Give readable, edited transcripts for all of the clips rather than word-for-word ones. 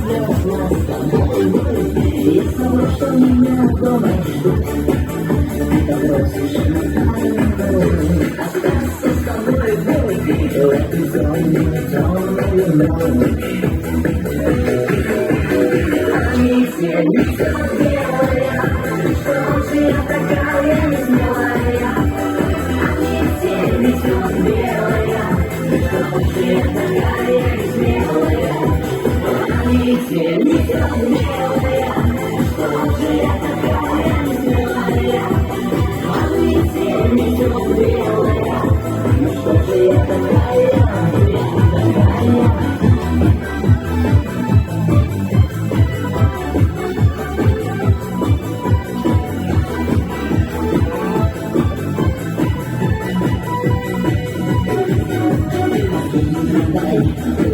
слез нас с тобой. Я знала, что меня дома ждут. Ты бросишь остаться с тобой, бой, в этой зоне темной. Метель, метель белая, что же я такая несмелая? Метель, метель белая, что же я такая несмелая? Метель, метель белая, что же я такая несмелая? Метель, метель белая, ну что же я такая, такая?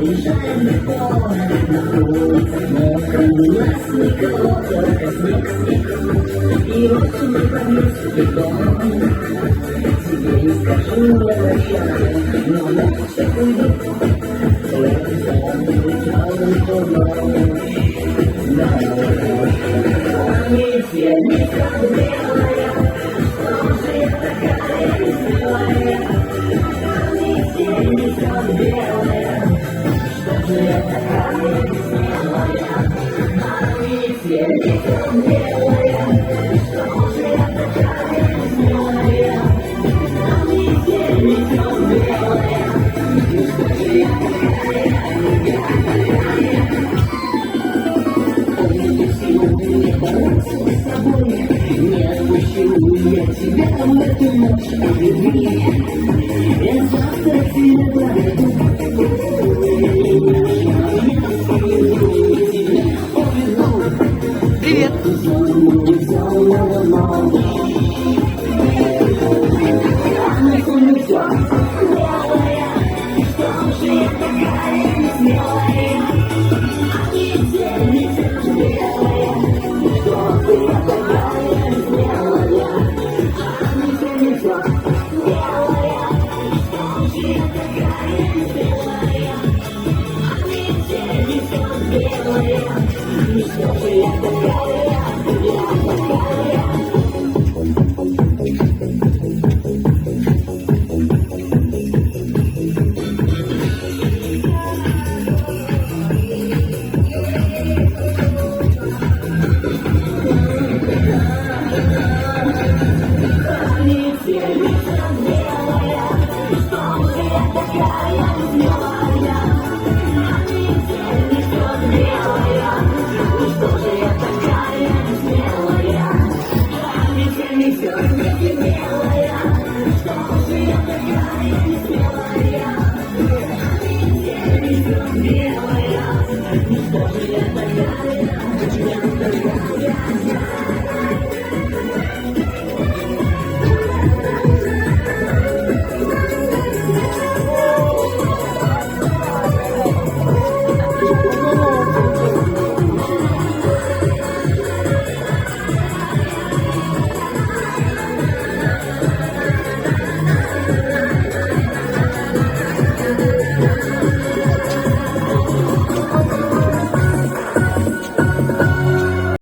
Уезжаем далеко, на улицах мокро, нас никого, только снег, снег. И вот мы подъезд дом. Тебе не скажу, я прощаю, но я все уйду. Это самый темный ночь. Метель, метель белая, что же я такая несмелая? Метель, метель белая, что же я такая несмелая? Метель, метель белая, что же я такая несмелая? Метель, метель белая, что же я такая, такая? Помню сегодня бороться с собой, не отпущу я тебя в эту ночь любви. Я завтра тебя проведу. Привет! Белая, что же я такая,